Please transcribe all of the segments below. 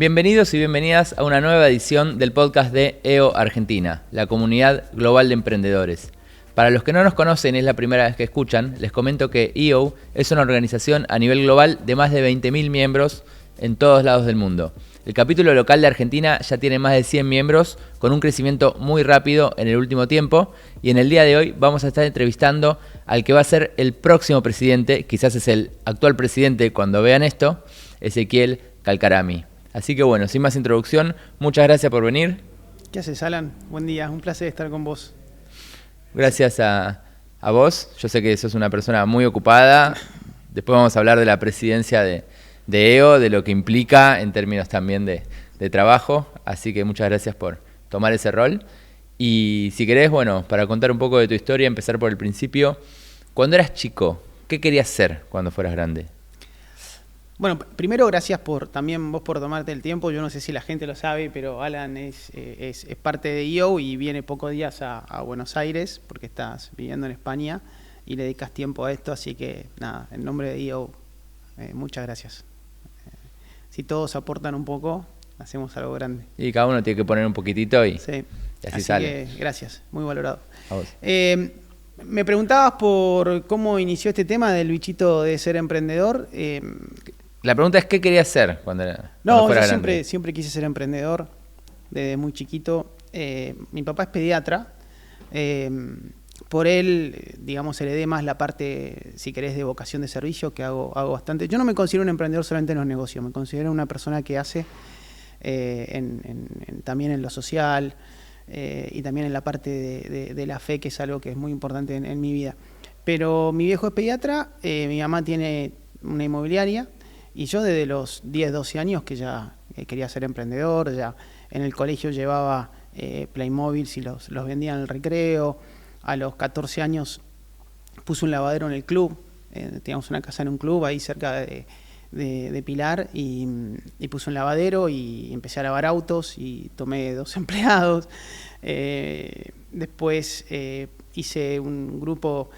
Bienvenidos y bienvenidas a una nueva edición del podcast de EO Argentina, la comunidad global de emprendedores. Para los que no nos conocen y es la primera vez que escuchan, les comento que EO es una organización a nivel global de más de 20.000 miembros en todos lados del mundo. El capítulo local de Argentina ya tiene más de 100 miembros, con un crecimiento muy rápido en el último tiempo, y en el día de hoy vamos a estar entrevistando al que va a ser el próximo presidente, quizás es el actual presidente cuando vean esto, Ezequiel Calcarami. Así que bueno, sin más introducción, muchas gracias por venir. ¿Qué haces, Alan? Buen día, un placer estar con vos. Gracias a vos, yo sé que sos una persona muy ocupada. Después vamos a hablar de la presidencia de EO, de lo que implica en términos también de trabajo, así que muchas gracias por tomar ese rol. Y si querés, bueno, para contar un poco de tu historia, empezar por el principio. Cuando eras chico, ¿qué querías ser cuando fueras grande? Bueno, primero gracias también vos por tomarte el tiempo. Yo no sé si la gente lo sabe, pero Alan es parte de EO y viene pocos días a Buenos Aires porque estás viviendo en España y le dedicas tiempo a esto, así que nada, en nombre de EO, muchas gracias. Si todos aportan un poco, hacemos algo grande. Y cada uno tiene que poner un poquitito y, sí. Y así sale. Que gracias, muy valorado. A vos. Me preguntabas por cómo inició este tema del bichito de ser emprendedor. La pregunta es, ¿qué querías ser cuando fuera grande? Yo siempre quise ser emprendedor, desde muy chiquito. Mi papá es pediatra. Por él, digamos, heredé más la parte, si querés, de vocación de servicio, que hago bastante. Yo no me considero un emprendedor solamente en los negocios, me considero una persona que hace también en lo social y también en la parte de la fe, que es algo que es muy importante en mi vida. Pero mi viejo es pediatra, mi mamá tiene una inmobiliaria, y yo desde los 10, 12 años que ya quería ser emprendedor, ya en el colegio llevaba Playmobil y los vendía en el recreo. A los 14 años puse un lavadero en el club, teníamos una casa en un club ahí cerca de Pilar, y puse un lavadero y empecé a lavar autos y tomé 2 empleados. Después hice un grupo,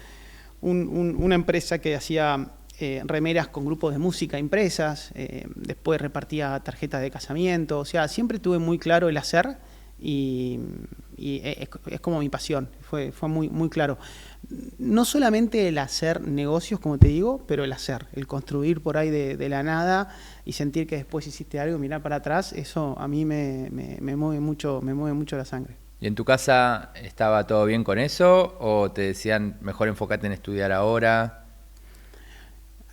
una empresa que hacía remeras con grupos de música impresas, después repartía tarjetas de casamiento, o sea, siempre tuve muy claro el hacer y es como mi pasión, fue muy, muy claro. No solamente el hacer negocios, como te digo, pero el hacer, el construir por ahí de la nada y sentir que después hiciste algo, mirar para atrás, eso a mí me mueve mucho la sangre. ¿Y en tu casa estaba todo bien con eso o te decían mejor enfócate en estudiar ahora?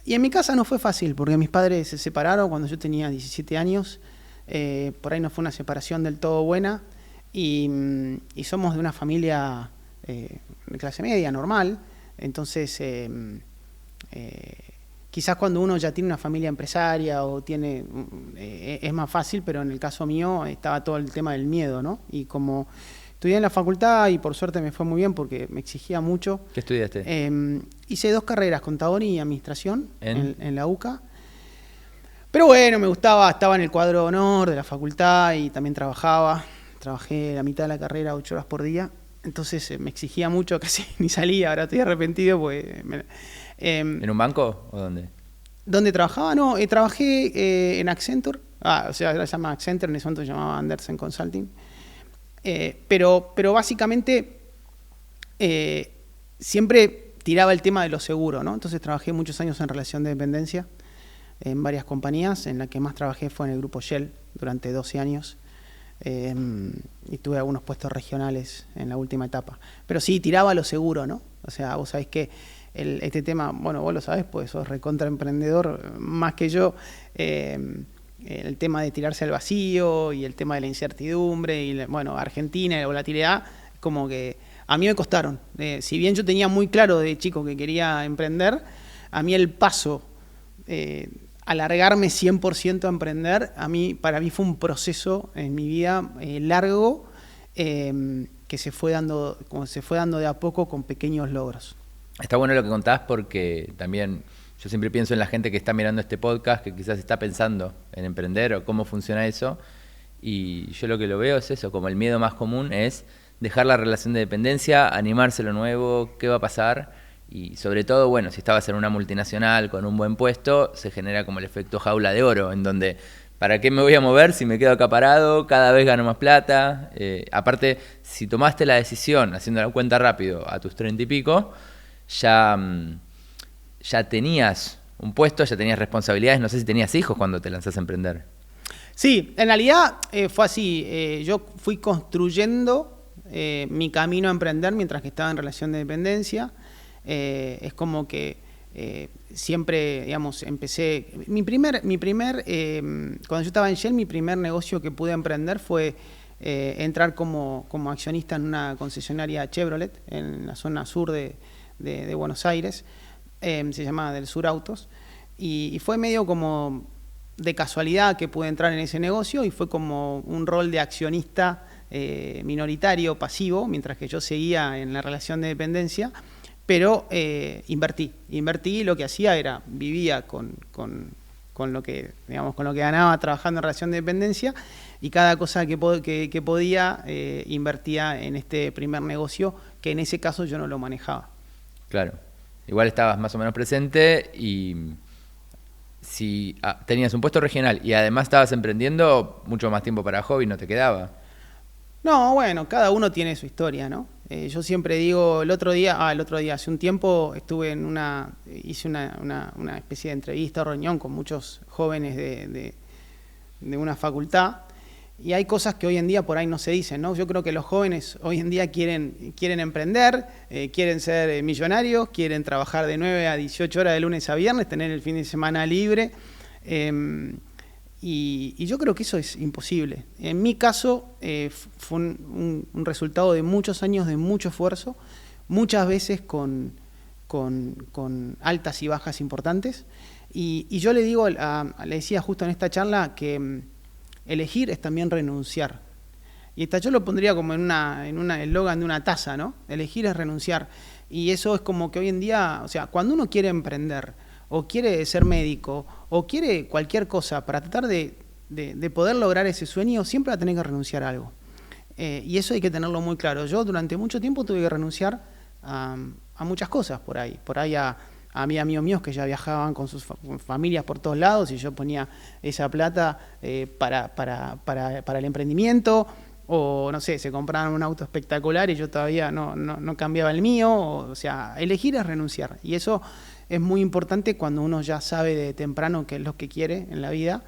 Y en mi casa no fue fácil, porque mis padres se separaron cuando yo tenía 17 años. Por ahí no fue una separación del todo buena. Y somos de una familia de clase media, normal. Entonces, quizás cuando uno ya tiene una familia empresaria o tiene es más fácil, pero en el caso mío estaba todo el tema del miedo, ¿no? Y como estudié en la facultad y por suerte me fue muy bien porque me exigía mucho. ¿Qué estudiaste? Hice 2 carreras, contaduría y administración en la UCA. Pero bueno, me gustaba, estaba en el cuadro de honor de la facultad y también trabajé la mitad de la carrera 8 horas por día. Entonces me exigía mucho, casi ni salía, ahora estoy arrepentido. Pues, ¿En un banco o dónde? ¿Dónde trabajaba? No, trabajé en Accenture, o sea, ahora se llama Accenture, en ese momento se llamaba Andersen Consulting. Pero básicamente siempre tiraba el tema de lo seguro, ¿no? Entonces trabajé muchos años en relación de dependencia en varias compañías. En la que más trabajé fue en el grupo Shell durante 12 años y tuve algunos puestos regionales en la última etapa. Pero sí, tiraba lo seguro, ¿no? O sea, vos sabés que este tema, bueno, vos lo sabés, pues sos recontra emprendedor más que yo. El tema de tirarse al vacío y el tema de la incertidumbre y, bueno, Argentina y la volatilidad, como que a mí me costaron. Si bien yo tenía muy claro de chico que quería emprender, a mí el paso, alargarme 100% a emprender, para mí fue un proceso en mi vida largo, que se fue dando de a poco con pequeños logros. Está bueno lo que contás porque también yo siempre pienso en la gente que está mirando este podcast, que quizás está pensando en emprender o cómo funciona eso. Y yo lo que lo veo es eso, como el miedo más común es dejar la relación de dependencia, animarse a lo nuevo, qué va a pasar. Y sobre todo, bueno, si estabas en una multinacional con un buen puesto, se genera como el efecto jaula de oro, en donde ¿para qué me voy a mover si me quedo acá parado? Cada vez gano más plata. Aparte, si tomaste la decisión, haciendo la cuenta rápido, a tus 30 y pico, ya tenías un puesto, ya tenías responsabilidades. No sé si tenías hijos cuando te lanzás a emprender. Sí, en realidad fue así. Yo fui construyendo mi camino a emprender mientras que estaba en relación de dependencia. Es como que siempre, digamos, empecé. Cuando yo estaba en Shell, mi primer negocio que pude emprender fue entrar como accionista en una concesionaria Chevrolet en la zona sur de Buenos Aires. Se llamaba Del Sur Autos. Y fue medio como de casualidad que pude entrar en ese negocio y fue como un rol de accionista minoritario, pasivo, mientras que yo seguía en la relación de dependencia, pero invertí y lo que hacía era, vivía con lo que, digamos, con lo que ganaba trabajando en relación de dependencia y cada cosa que podía invertía en este primer negocio que en ese caso yo no lo manejaba. Claro, igual estabas más o menos presente y si tenías un puesto regional y además estabas emprendiendo, mucho más tiempo para hobby no te quedaba. No, bueno, cada uno tiene su historia, ¿no? Yo siempre digo, el otro día, hace un tiempo estuve hice una especie de entrevista o reunión con muchos jóvenes de una facultad y hay cosas que hoy en día por ahí no se dicen, ¿no? Yo creo que los jóvenes hoy en día quieren emprender, quieren ser millonarios, quieren trabajar de 9 a 18 horas de lunes a viernes, tener el fin de semana libre. Y yo creo que eso es imposible. En mi caso fue un resultado de muchos años de mucho esfuerzo, muchas veces con altas y bajas importantes. Y yo le decía justo en esta charla que elegir es también renunciar. Y yo lo pondría como en un eslogan de una taza, ¿no? Elegir es renunciar. Y eso es como que hoy en día, o sea, cuando uno quiere emprender, o quiere ser médico, o quiere cualquier cosa para tratar de poder lograr ese sueño, siempre va a tener que renunciar a algo. Y eso hay que tenerlo muy claro. Yo durante mucho tiempo tuve que renunciar a muchas cosas por ahí. Por ahí había amigos míos que ya viajaban con sus familias por todos lados y yo ponía esa plata para el emprendimiento. O no sé, se compraban un auto espectacular y yo todavía no cambiaba el mío. O sea, elegir es renunciar. Y eso es muy importante cuando uno ya sabe de temprano qué es lo que quiere en la vida.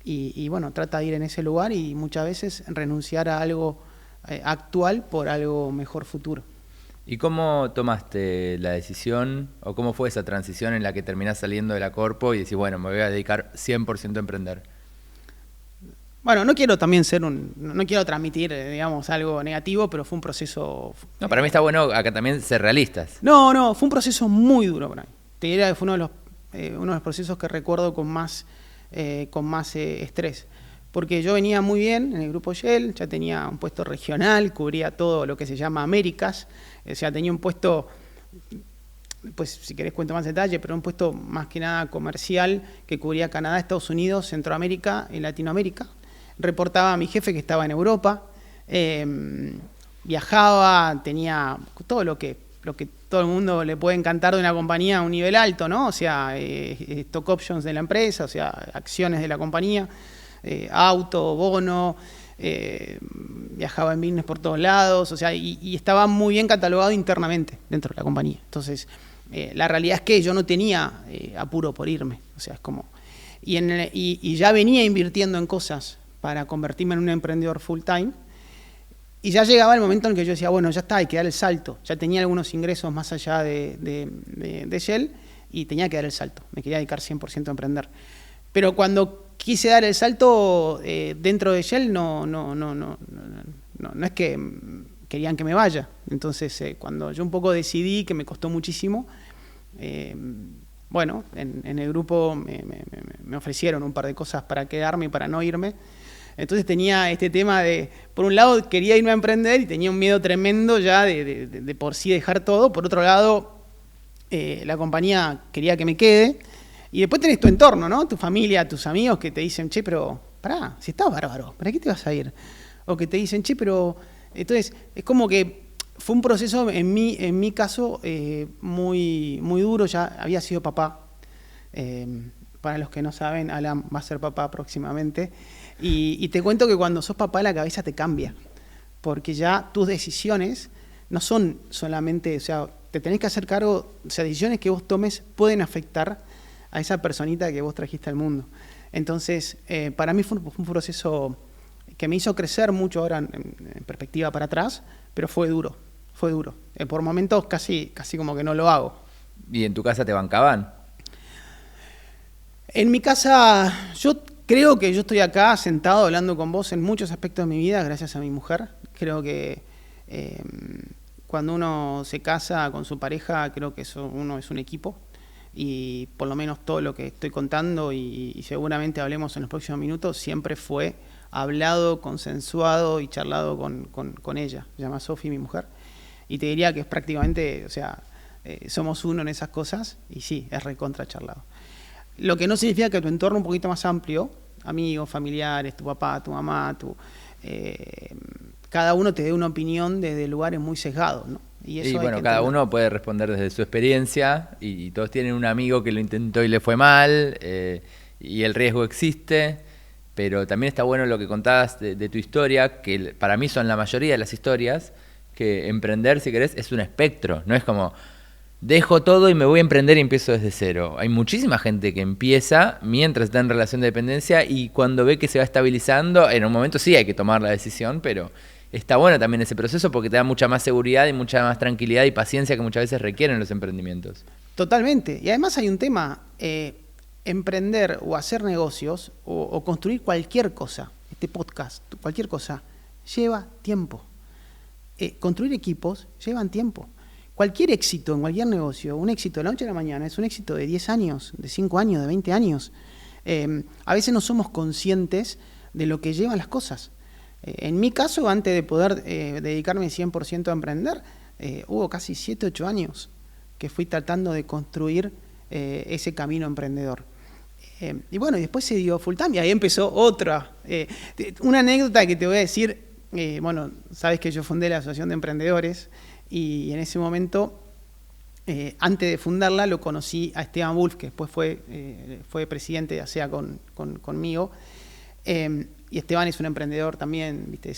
Y bueno, trata de ir en ese lugar y muchas veces renunciar a algo actual por algo mejor futuro. ¿Y cómo tomaste la decisión o cómo fue esa transición en la que terminás saliendo de la corpo y decís, bueno, me voy a dedicar 100% a emprender? Bueno, no quiero transmitir, digamos, algo negativo, pero fue un proceso... No, para mí está bueno acá también ser realistas. No, fue un proceso muy duro para mí. Te diría que fue uno de los procesos que recuerdo con más estrés. Porque yo venía muy bien en el grupo Shell, ya tenía un puesto regional, cubría todo lo que se llama Américas, o sea, tenía un puesto, pues si querés cuento más detalle, pero un puesto más que nada comercial que cubría Canadá, Estados Unidos, Centroamérica y Latinoamérica. Reportaba a mi jefe que estaba en Europa, viajaba, tenía todo lo que todo el mundo le puede encantar de una compañía a un nivel alto, ¿no? O sea, stock options de la empresa, o sea, acciones de la compañía, auto, bono, viajaba en business por todos lados, o sea, y estaba muy bien catalogado internamente dentro de la compañía. Entonces, la realidad es que yo no tenía apuro por irme, o sea, es como... Y ya venía invirtiendo en cosas para convertirme en un emprendedor full time, y ya llegaba el momento en que yo decía, bueno, ya está, hay que dar el salto. Ya tenía algunos ingresos más allá de Shell y tenía que dar el salto. Me quería dedicar 100% a emprender. Pero cuando quise dar el salto dentro de Shell, no es que querían que me vaya. Entonces, cuando yo un poco decidí, que me costó muchísimo, bueno, en el grupo me ofrecieron un par de cosas para quedarme y para no irme. Entonces tenía este tema de, por un lado quería irme a emprender y tenía un miedo tremendo ya de por sí dejar todo. Por otro lado, la compañía quería que me quede. Y después tenés tu entorno, ¿no? Tu familia, tus amigos que te dicen, che, pero pará, si estás bárbaro, ¿para qué te vas a ir? O que te dicen, che, pero... Entonces, es como que fue un proceso, en mi caso, muy duro. Ya había sido papá para los que no saben, Alan va a ser papá próximamente. Y te cuento que cuando sos papá la cabeza te cambia, porque ya tus decisiones no son solamente, o sea, te tenés que hacer cargo, o sea, decisiones que vos tomes pueden afectar a esa personita que vos trajiste al mundo. Entonces, para mí fue un proceso que me hizo crecer mucho ahora en perspectiva para atrás, pero fue duro, fue duro. Por momentos casi como que no lo hago. ¿Y en tu casa te bancaban? En mi casa, yo creo que yo estoy acá sentado hablando con vos en muchos aspectos de mi vida gracias a mi mujer. Creo que cuando uno se casa con su pareja, creo que uno es un equipo. Y por lo menos todo lo que estoy contando y seguramente hablemos en los próximos minutos, siempre fue hablado, consensuado y charlado con ella. Se llama Sofi, mi mujer. Y te diría que es prácticamente, o sea, somos uno en esas cosas y sí, es recontra charlado. Lo que no significa que tu entorno un poquito más amplio, amigos, familiares, tu papá, tu mamá, cada uno te dé una opinión desde lugares muy sesgados, ¿no? Y bueno, cada uno puede responder desde su experiencia y todos tienen un amigo que lo intentó y le fue mal y el riesgo existe, pero también está bueno lo que contabas de tu historia, que para mí son la mayoría de las historias, que emprender, si querés, es un espectro, no es como dejo todo y me voy a emprender y empiezo desde cero. Hay muchísima gente que empieza mientras está en relación de dependencia y cuando ve que se va estabilizando, en un momento sí hay que tomar la decisión, pero está bueno también ese proceso porque te da mucha más seguridad y mucha más tranquilidad y paciencia que muchas veces requieren los emprendimientos. Totalmente. Y además hay un tema, emprender o hacer negocios o construir cualquier cosa, este podcast, cualquier cosa, lleva tiempo. Construir equipos llevan tiempo. Cualquier éxito en cualquier negocio, un éxito de la noche a la mañana, es un éxito de 10 años, de 5 años, de 20 años. A veces no somos conscientes de lo que llevan las cosas. En mi caso, antes de poder dedicarme 100% a emprender, hubo casi 7, 8 años que fui tratando de construir ese camino emprendedor. Y bueno, y después se dio full time y ahí empezó otra. Una anécdota que te voy a decir, bueno, sabes que yo fundé la Asociación de Emprendedores y en ese momento, antes de fundarla, lo conocí a Esteban Wolf, que después fue presidente de ASEA conmigo. Y Esteban es un emprendedor también, ¿viste?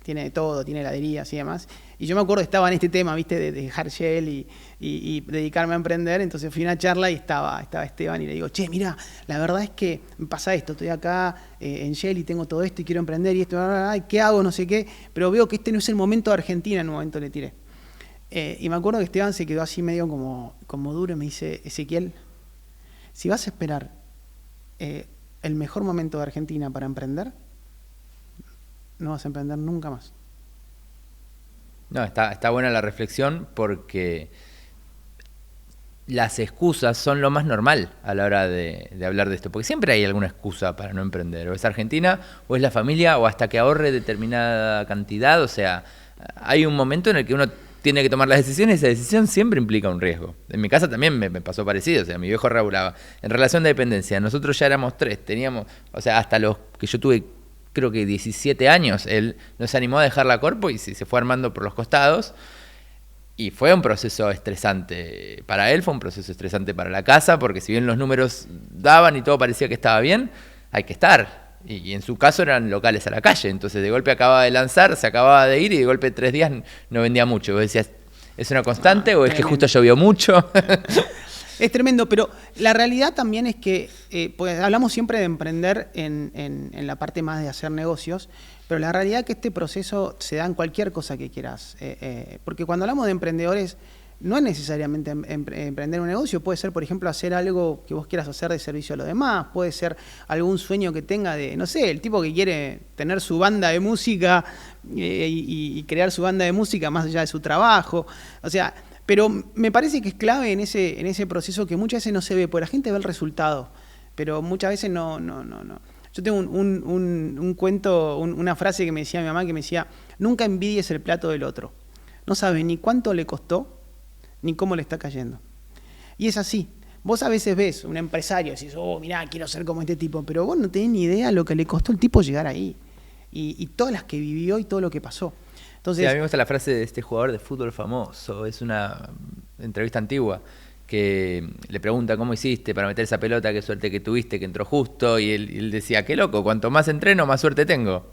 Tiene de todo, tiene heladerías y demás. Y yo me acuerdo que estaba en este tema, ¿viste? De dejar Shell y dedicarme a emprender. Entonces fui a una charla y estaba Esteban y le digo, che, mira, la verdad es que me pasa esto, estoy acá en Shell y tengo todo esto y quiero emprender y esto, ¿qué hago? No sé qué. Pero veo que este no es el momento de Argentina, en un momento le tiré. Y me acuerdo que Esteban se quedó así medio como duro y me dice, Ezequiel, si vas a esperar el mejor momento de Argentina para emprender, no vas a emprender nunca más. No, está buena la reflexión porque las excusas son lo más normal a la hora de hablar de esto, porque siempre hay alguna excusa para no emprender, o es Argentina, o es la familia, o hasta que ahorre determinada cantidad, o sea, hay un momento en el que uno tiene que tomar las decisiones y esa decisión siempre implica un riesgo. En mi casa también me pasó parecido, o sea, mi viejo regulaba. En relación de dependencia, nosotros ya éramos 3, teníamos, o sea, hasta los que yo tuve, creo que 17 años, él nos animó a dejar la corpo y se fue armando por los costados. Y fue un proceso estresante para él, fue un proceso estresante para la casa, porque si bien los números daban y todo parecía que estaba bien, hay que estar. Y en su caso eran locales a la calle, entonces de golpe acababa de lanzar, se acababa de ir y de golpe 3 días no vendía mucho. Vos decías, ¿es una constante o es que justo llovió mucho? Es tremendo, pero la realidad también es que, pues hablamos siempre de emprender en la parte más de hacer negocios, pero la realidad es que este proceso se da en cualquier cosa que quieras. Porque cuando hablamos de emprendedores, no es necesariamente emprender un negocio, puede ser, por ejemplo, hacer algo que vos quieras hacer de servicio a los demás, puede ser algún sueño que tenga de, no sé, el tipo que quiere tener su banda de música y crear su banda de música más allá de su trabajo, o sea, pero me parece que es clave en ese proceso que muchas veces no se ve, porque la gente ve el resultado, pero muchas veces no. Yo tengo un cuento, una frase que me decía mi mamá, que me decía, nunca envidies el plato del otro, no sabes ni cuánto le costó, ni cómo le está cayendo. Y es así. Vos a veces ves un empresario y decís, oh, mirá, quiero ser como este tipo, pero vos no tenés ni idea lo que le costó al tipo llegar ahí. Y todas las que vivió y todo lo que pasó. Entonces, sí, a mí me gusta la frase de este jugador de fútbol famoso, es una entrevista antigua, que le pregunta cómo hiciste para meter esa pelota, qué suerte que tuviste, que entró justo, y él decía, qué loco, cuanto más entreno, más suerte tengo.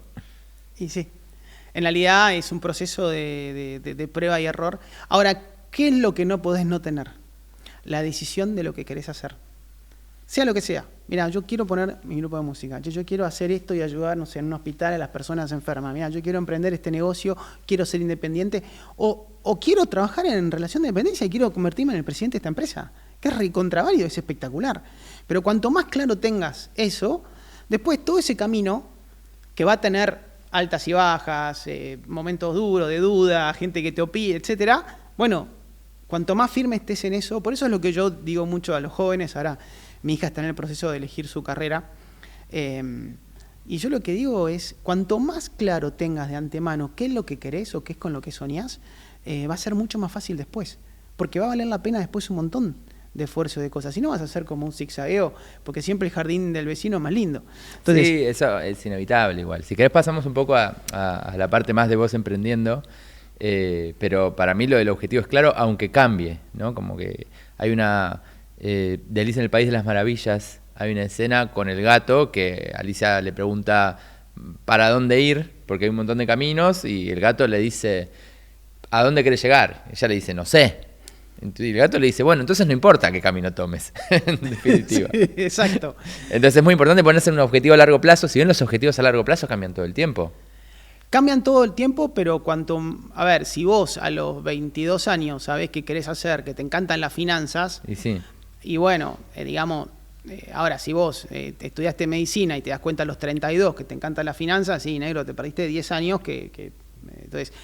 Y sí, en realidad es un proceso de prueba y error. Ahora, ¿qué es lo que no podés no tener? La decisión de lo que querés hacer. Sea lo que sea. Mira, yo quiero poner mi grupo de música. Yo quiero hacer esto y ayudar, no sé, en un hospital a las personas enfermas. Mira, yo quiero emprender este negocio, quiero ser independiente. O quiero trabajar en relación de dependencia y quiero convertirme en el presidente de esta empresa. Que es recontraválido, es espectacular. Pero cuanto más claro tengas eso, después todo ese camino que va a tener altas y bajas, momentos duros, de duda, gente que te opine, etcétera, bueno, cuanto más firme estés en eso, por eso es lo que yo digo mucho a los jóvenes. Ahora mi hija está en el proceso de elegir su carrera, y yo lo que digo es, cuanto más claro tengas de antemano qué es lo que querés o qué es con lo que soñás, va a ser mucho más fácil después, porque va a valer la pena después un montón de esfuerzo, de cosas. Si no, vas a hacer como un zigzagueo, porque siempre el jardín del vecino es más lindo. Entonces, sí, eso es inevitable igual. Si querés pasamos un poco a la parte más de vos emprendiendo, pero para mí lo del objetivo es claro, aunque cambie, ¿no? Como que hay una... de Alicia en el País de las Maravillas, hay una escena con el gato que Alicia le pregunta para dónde ir, porque hay un montón de caminos, y el gato le dice, ¿a dónde querés llegar? Ella le dice, no sé. Y el gato le dice, bueno, entonces no importa qué camino tomes, en definitiva. Sí, exacto. Entonces es muy importante ponerse un objetivo a largo plazo, si bien los objetivos a largo plazo cambian todo el tiempo. Cambian todo el tiempo, pero a ver, si vos a los 22 años sabés qué querés hacer, que te encantan las finanzas, Y sí. y bueno, digamos, ahora si vos estudiaste medicina y te das cuenta a los 32 que te encantan las finanzas, sí, negro, te perdiste 10 años entonces,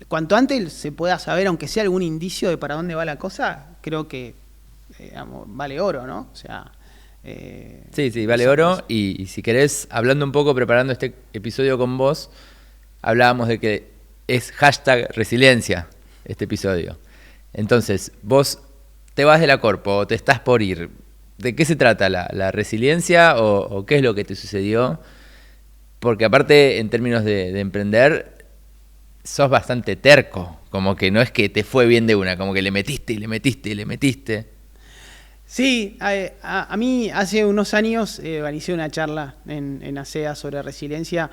cuanto antes se pueda saber, aunque sea algún indicio de para dónde va la cosa, creo que digamos, vale oro, ¿no? O sea... Sí, vale oro. Y si querés, hablando un poco, preparando este episodio con vos, hablábamos de que es hashtag resiliencia este episodio. Entonces, vos te vas de la corpo o te estás por ir. ¿De qué se trata la resiliencia o qué es lo que te sucedió? Porque aparte, en términos de emprender, sos bastante terco. Como que no es que te fue bien de una, como que le metiste y le metiste y le metiste. Sí, a mí hace unos años organicé una charla en ASEA sobre resiliencia.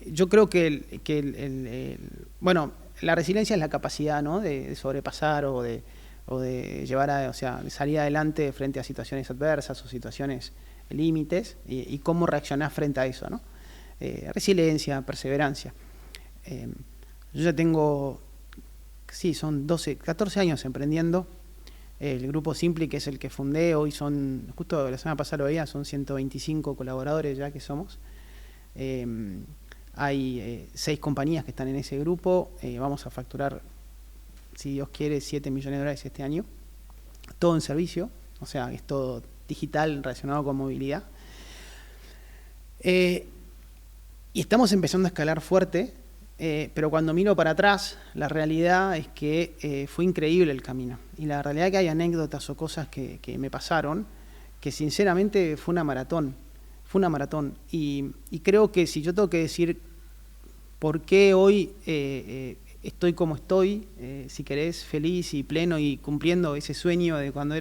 Yo creo que bueno, la resiliencia es la capacidad, ¿no?, de sobrepasar o de llevar de salir adelante frente a situaciones adversas o situaciones límites y cómo reaccionar frente a eso, ¿no? Resiliencia, perseverancia. Yo ya tengo, sí, son 14 años emprendiendo. El grupo Simply, que es el que fundé, hoy justo la semana pasada lo veía, son 125 colaboradores ya que somos. Hay 6 compañías que están en ese grupo. Vamos a facturar, si Dios quiere, 7 millones de dólares este año. Todo en servicio, o sea, es todo digital relacionado con movilidad. Y estamos empezando a escalar fuerte, pero cuando miro para atrás, la realidad es que fue increíble el camino. Y la realidad es que hay anécdotas o cosas que me pasaron, que sinceramente fue una maratón. Fue una maratón. Y creo que si yo tengo que decir por qué hoy estoy como estoy, si querés, feliz y pleno y cumpliendo ese sueño de cuando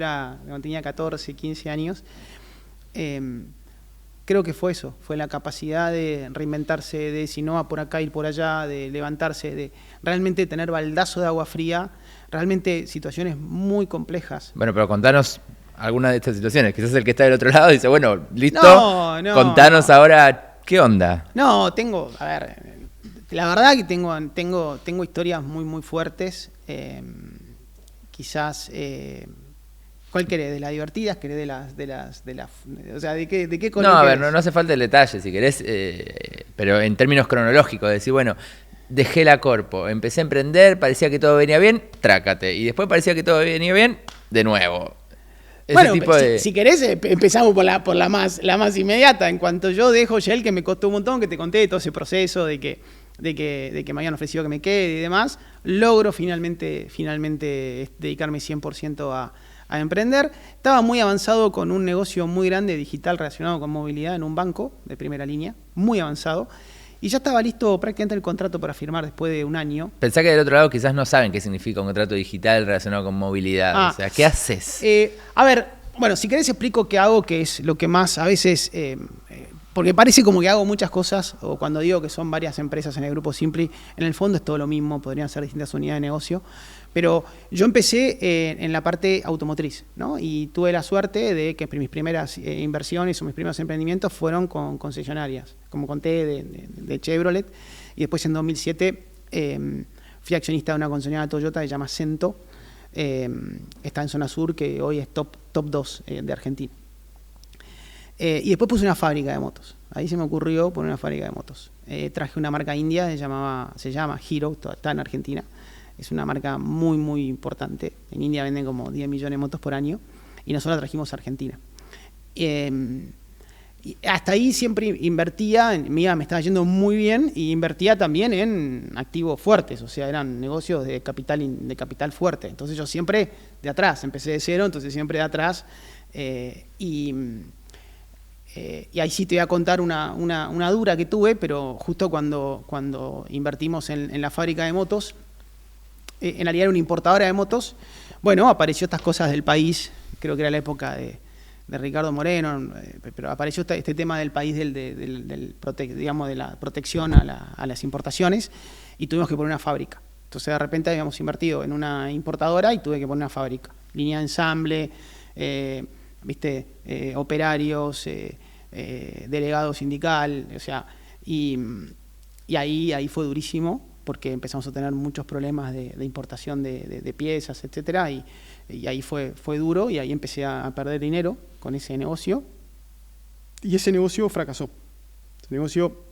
tenía 14, 15 años, creo que fue eso, fue la capacidad de reinventarse, de si no va por acá, ir por allá, de levantarse, de realmente tener baldazo de agua fría, realmente situaciones muy complejas. Bueno, pero contanos alguna de estas situaciones. Quizás el que está del otro lado dice, bueno, listo, contanos ahora, ¿qué onda? No, a ver, la verdad que tengo historias muy, muy fuertes, quizás... ¿Cuál querés? ¿De las divertidas? ¿Querés de las o sea, ¿de qué color? No, a ver, no hace falta el detalle, si querés, pero en términos cronológicos, decir, bueno, dejé la corpo, empecé a emprender, parecía que todo venía bien, trácate, y después parecía que todo venía bien, de nuevo. Bueno, si querés, empezamos por la más inmediata. En cuanto yo dejo Shell, que me costó un montón, que te conté todo ese proceso de que me habían ofrecido que me quede y demás, logro finalmente dedicarme 100% a emprender. Estaba muy avanzado con un negocio muy grande digital relacionado con movilidad en un banco de primera línea, muy avanzado. Y ya estaba listo prácticamente el contrato para firmar después de un año. Pensá que del otro lado quizás no saben qué significa un contrato digital relacionado con movilidad. O sea, ¿qué haces? A ver, bueno, si querés explico qué hago, que es lo que más a veces... porque parece como que hago muchas cosas, o cuando digo que son varias empresas en el Grupo Simply, en el fondo es todo lo mismo, podrían ser distintas unidades de negocio. Pero yo empecé en la parte automotriz, ¿no? Y tuve la suerte de que mis primeras inversiones o mis primeros emprendimientos fueron con concesionarias, como conté, de Chevrolet. Y después en 2007 fui accionista de una concesionaria Toyota que se llama Cento, está en zona sur, que hoy es top 2 de Argentina. Y después puse una fábrica de motos. Ahí se me ocurrió poner una fábrica de motos. Traje una marca india, se llama Hero, está en Argentina. Es una marca muy, muy importante. En India venden como 10 millones de motos por año. Y nosotros la trajimos a Argentina. Y hasta ahí siempre invertía, me estaba yendo muy bien, y invertía también en activos fuertes. O sea, eran negocios de capital fuerte. Entonces yo siempre de atrás, empecé de cero, entonces siempre de atrás. Y ahí sí te voy a contar una dura que tuve, pero justo cuando invertimos en la fábrica de motos, en realidad era una importadora de motos, bueno, apareció estas cosas del país, creo que era la época de Ricardo Moreno, pero apareció este tema del país digamos, de la protección a las importaciones, y tuvimos que poner una fábrica. Entonces de repente habíamos invertido en una importadora y tuve que poner una fábrica. Línea de ensamble, operarios, delegado sindical, o sea, y ahí fue durísimo, porque empezamos a tener muchos problemas de importación de piezas, etcétera, y ahí fue duro, y ahí empecé a perder dinero con ese negocio, y ese negocio fracasó. Ese negocio,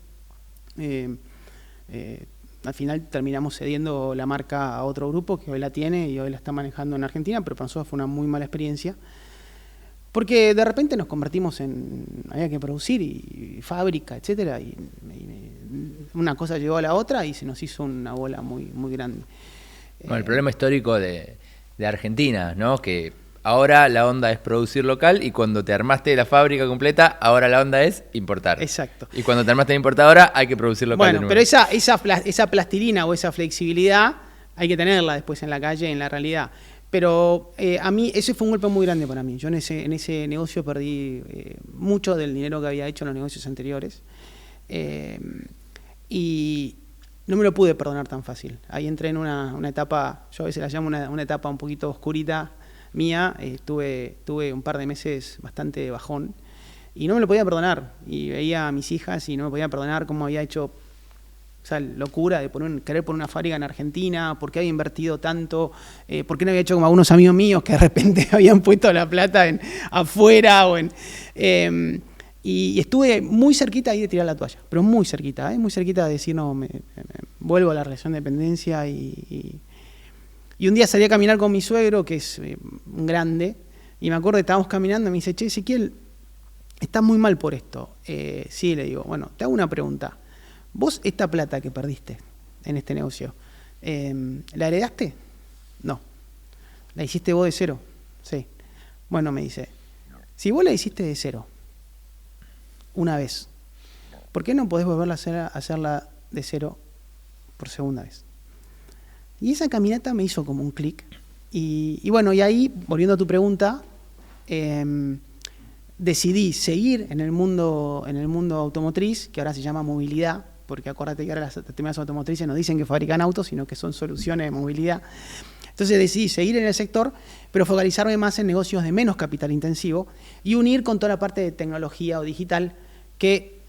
al final terminamos cediendo la marca a otro grupo que hoy la tiene y hoy la está manejando en Argentina, pero para nosotros fue una muy mala experiencia, porque de repente nos convertimos había que producir y fábrica, etcétera, y una cosa llegó a la otra y se nos hizo una bola muy, muy grande. Bueno, el problema histórico de Argentina, ¿no? Que ahora la onda es producir local, y cuando te armaste la fábrica completa, ahora la onda es importar. Exacto. Y cuando te armaste la importadora, hay que producir local. Bueno, pero esa plastilina o esa flexibilidad hay que tenerla después en la calle, en la realidad. Pero a mí ese fue un golpe muy grande para mí. Yo en ese negocio perdí mucho del dinero que había hecho en los negocios anteriores. Y no me lo pude perdonar tan fácil. Ahí entré en una etapa, yo a veces la llamo una etapa un poquito oscurita mía. Tuve un par de meses bastante bajón y no me lo podía perdonar. Y veía a mis hijas y no me podía perdonar cómo había hecho esa locura de querer poner una fábrica en Argentina, por qué había invertido tanto, por qué no había hecho como algunos amigos míos que de repente habían puesto la plata afuera. Y estuve muy cerquita ahí de tirar la toalla, pero muy cerquita de decir, no, me vuelvo a la relación de dependencia. Y un día salí a caminar con mi suegro, que es un grande, y me acuerdo que estábamos caminando, y me dice, che, Ezequiel, estás muy mal por esto. Sí, le digo, bueno, te hago una pregunta. ¿Vos esta plata que perdiste en este negocio, la heredaste? No. ¿La hiciste vos de cero? Sí. Bueno, me dice, si vos la hiciste de cero una vez, ¿por qué no podés volverla a hacerla de cero por segunda vez? Y esa caminata me hizo como un clic. Y bueno, y ahí, volviendo a tu pregunta, decidí seguir en el mundo automotriz, que ahora se llama movilidad, porque acuérdate que ahora las determinadas automotrices no dicen que fabrican autos, sino que son soluciones de movilidad. Entonces decidí seguir en el sector, pero focalizarme más en negocios de menos capital intensivo y unir con toda la parte de tecnología o digital que,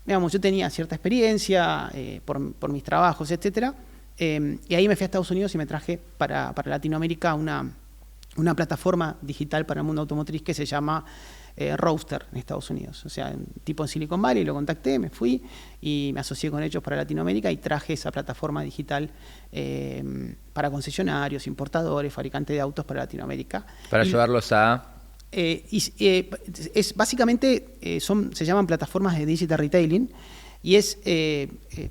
digamos, yo tenía cierta experiencia por mis trabajos, etcétera. Y ahí me fui a Estados Unidos y me traje para Latinoamérica una plataforma digital para el mundo automotriz que se llama Roadster en Estados Unidos. O sea, un tipo en Silicon Valley, lo contacté, me fui y me asocié con ellos para Latinoamérica y traje esa plataforma digital para concesionarios, importadores, fabricantes de autos para Latinoamérica. Para llevarlos a... básicamente se llaman plataformas de digital retailing. Y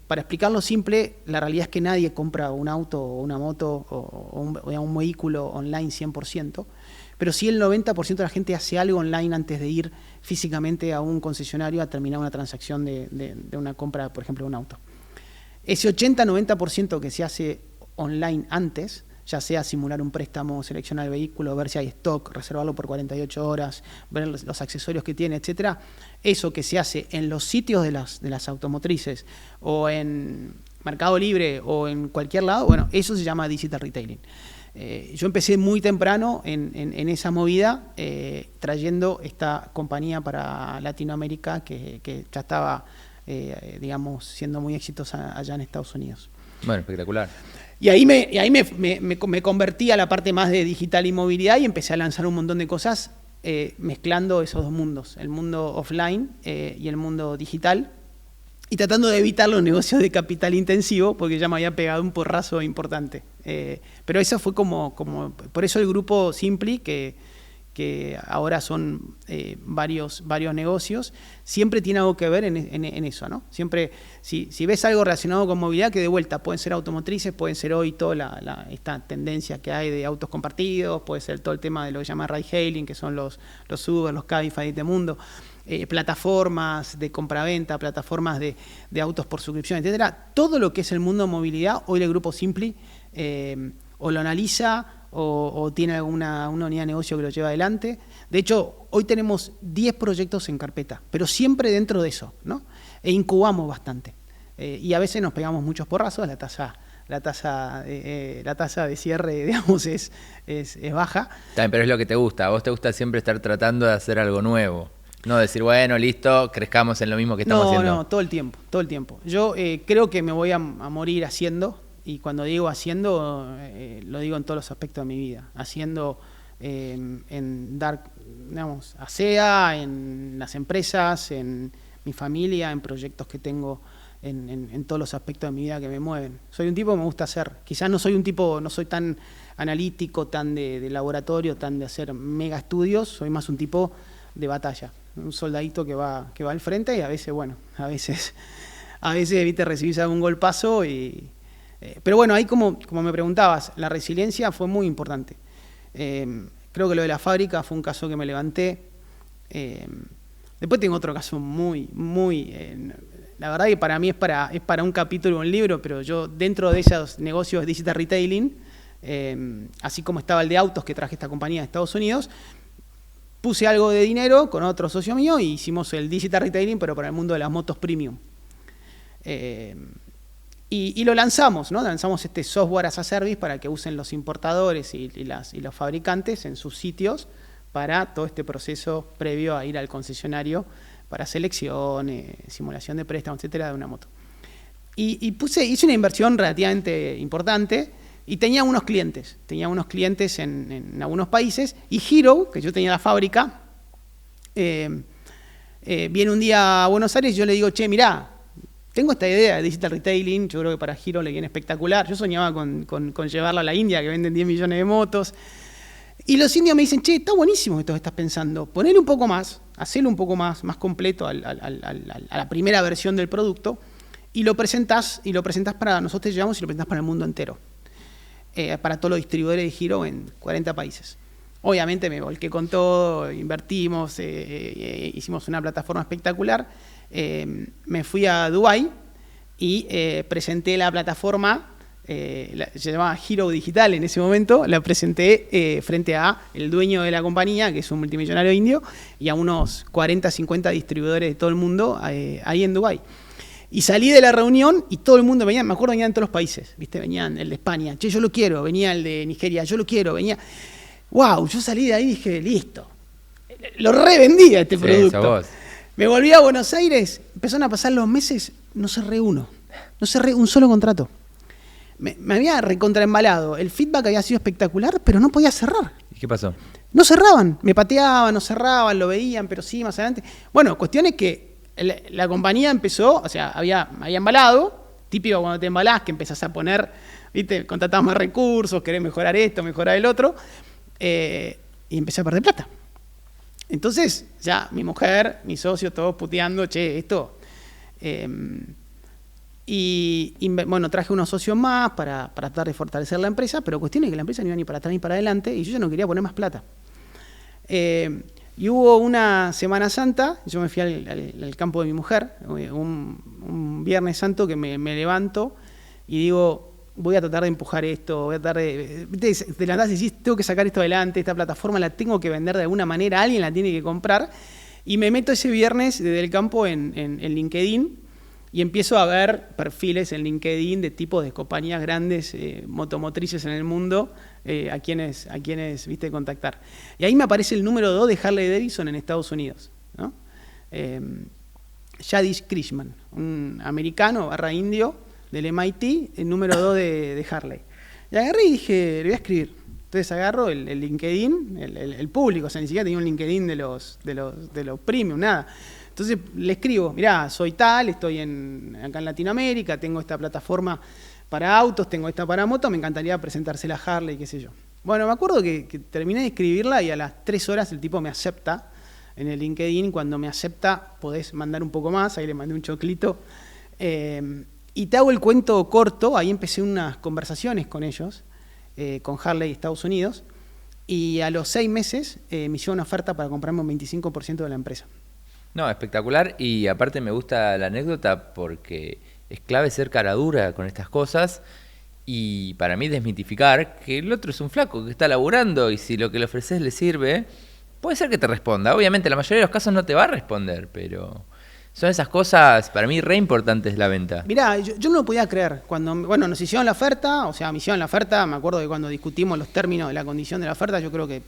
para explicarlo simple, la realidad es que nadie compra un auto o una moto o un vehículo online 100%, pero sí el 90% de la gente hace algo online antes de ir físicamente a un concesionario a terminar una transacción de una compra, por ejemplo, de un auto. Ese 80-90% que se hace online antes, ya sea simular un préstamo, seleccionar el vehículo, ver si hay stock, reservarlo por 48 horas, ver los accesorios que tiene, etcétera, eso que se hace en los sitios de las automotrices o en Mercado Libre o en cualquier lado, bueno, eso se llama digital retailing. Yo empecé muy temprano en esa movida, trayendo esta compañía para Latinoamérica que ya estaba, digamos, siendo muy exitosa allá en Estados Unidos. Bueno, espectacular. Y ahí me convertí a la parte más de digital y movilidad y empecé a lanzar un montón de cosas mezclando esos dos mundos, el mundo offline y el mundo digital, y tratando de evitar los negocios de capital intensivo porque ya me había pegado un porrazo importante. Pero eso fue como por eso el grupo Simply, que ahora son varios negocios, siempre tiene algo que ver en eso, ¿no? Siempre, si ves algo relacionado con movilidad, que de vuelta pueden ser automotrices, pueden ser hoy toda esta tendencia que hay de autos compartidos, puede ser todo el tema de lo que se llama ride-hailing, que son los Uber, los Cabify de este mundo, plataformas de compraventa, plataformas de autos por suscripción, etcétera. Todo lo que es el mundo de movilidad, hoy el grupo Simply o lo analiza o tiene una unidad de negocio que lo lleva adelante. De hecho, hoy tenemos 10 proyectos en carpeta, pero siempre dentro de eso, ¿no? E incubamos bastante. Y a veces nos pegamos muchos porrazos, la tasa de cierre, digamos, es baja. También, pero es lo que te gusta. A vos te gusta siempre estar tratando de hacer algo nuevo. No decir, bueno, listo, crezcamos en lo mismo que estamos haciendo. No, todo el tiempo. Yo creo que me voy a morir haciendo. Y cuando digo haciendo, lo digo en todos los aspectos de mi vida. Haciendo en dar, digamos, ASEA, en las empresas, en mi familia, en proyectos que tengo, en todos los aspectos de mi vida que me mueven. Soy un tipo que me gusta hacer. Quizás no soy tan analítico, tan de laboratorio, tan de hacer mega estudios. Soy más un tipo de batalla. Un soldadito que va al frente y a veces, viste, recibís algún golpazo y... Pero bueno, ahí como me preguntabas, la resiliencia fue muy importante. Creo que lo de la fábrica fue un caso que me levanté. Después tengo otro caso muy... la verdad que para mí es para un capítulo, un libro, pero yo dentro de esos negocios de digital retailing, así como estaba el de autos que traje esta compañía de Estados Unidos, puse algo de dinero con otro socio mío y hicimos el digital retailing, pero para el mundo de las motos premium. Y lo lanzamos, ¿no? Lanzamos este software as a service para que usen los importadores y los fabricantes en sus sitios para todo este proceso previo a ir al concesionario para selección, simulación de préstamo, etcétera, de una moto. Hice una inversión relativamente importante y tenía unos clientes en algunos países, y Hero, que yo tenía la fábrica, viene un día a Buenos Aires y yo le digo, che, mirá, tengo esta idea de digital retailing, yo creo que para Hero le viene espectacular. Yo soñaba con llevarla a la India, que venden 10 millones de motos. Y los indios me dicen, che, está buenísimo esto que estás pensando. Ponele un poco más, hacelo un poco más completo a la primera versión del producto y lo presentás para nosotros, te llevamos y lo presentás para el mundo entero. Para todos los distribuidores de Hero en 40 países. Obviamente me volqué con todo, invertimos, hicimos una plataforma espectacular. Me fui a Dubái y presenté la plataforma, se llamaba Hero Digital en ese momento, la presenté frente a el dueño de la compañía, que es un multimillonario indio, y a unos 40, 50 distribuidores de todo el mundo ahí en Dubái. Y salí de la reunión y todo el mundo venía, me acuerdo, venían de todos los países, ¿viste? Venían el de España, che, yo lo quiero, venía el de Nigeria, yo lo quiero, venía... ¡Wow! Yo salí de ahí y dije, listo, lo revendía este producto. Vos. Me volví a Buenos Aires, empezaron a pasar los meses, no cerré un solo contrato. Me había recontraembalado, el feedback había sido espectacular, pero no podía cerrar. ¿Y qué pasó? No cerraban, me pateaban, no cerraban, lo veían, pero sí, más adelante. Bueno, cuestión es que la compañía empezó, o sea, había embalado, típico cuando te embalás, que empezás a poner, ¿viste? Contratás más recursos, querés mejorar esto, mejorar el otro, y empecé a perder plata. Entonces, ya mi mujer, mi socio, todos puteando, che, esto... bueno, traje unos socios más para tratar de fortalecer la empresa, pero cuestión es que la empresa no iba ni para atrás ni para adelante y yo ya no quería poner más plata. Y hubo una Semana Santa, yo me fui al campo de mi mujer, un Viernes Santo que me levanto y digo, voy a tratar de empujar esto, voy a tratar de... Te levantás y decís, tengo que sacar esto adelante, esta plataforma la tengo que vender de alguna manera, alguien la tiene que comprar. Y me meto ese viernes desde el campo en LinkedIn y empiezo a ver perfiles en LinkedIn de tipos de compañías grandes, motomotrices en el mundo, a quienes viste contactar. Y ahí me aparece el número 2 de Harley Davidson en Estados Unidos, ¿no? Jadish Krishnan, un americano / indio del MIT, el número 2 de Harley. Y agarré y dije, le voy a escribir. Entonces agarro el LinkedIn, el público, o sea, ni siquiera tenía un LinkedIn de los premium, nada. Entonces le escribo, mirá, soy tal, estoy acá en Latinoamérica, tengo esta plataforma para autos, tengo esta para motos, me encantaría presentársela a Harley, qué sé yo. Bueno, me acuerdo que terminé de escribirla y a las 3 horas el tipo me acepta en el LinkedIn. Cuando me acepta podés mandar un poco más, ahí le mandé un choclito. Y te hago el cuento corto, ahí empecé unas conversaciones con ellos, con Harley Estados Unidos, y a los 6 meses me hicieron una oferta para comprarme un 25% de la empresa. No, espectacular, y aparte me gusta la anécdota porque es clave ser cara dura con estas cosas y para mí desmitificar que el otro es un flaco que está laburando y si lo que le ofreces le sirve, puede ser que te responda. Obviamente la mayoría de los casos no te va a responder, pero son esas cosas para mí re importantes la venta. Mirá, yo no lo podía creer. Cuando nos hicieron la oferta, me acuerdo de cuando discutimos los términos de la condición de la oferta, yo creo que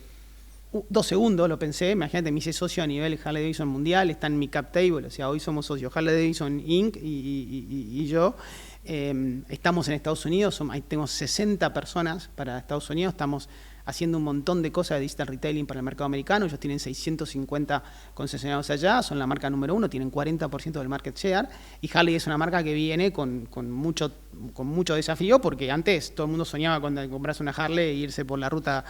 2 segundos lo pensé. Imagínate, me hice socio a nivel Harley Davidson mundial, está en mi cap table, o sea, hoy somos socios Harley Davidson Inc. y yo. Estamos en Estados Unidos, tengo 60 personas para Estados Unidos, estamos haciendo un montón de cosas de digital retailing para el mercado americano. Ellos tienen 650 concesionarios allá, son la marca número 1, tienen 40% del market share, y Harley es una marca que viene con mucho desafío, porque antes todo el mundo soñaba con comprarse una Harley e irse por la ruta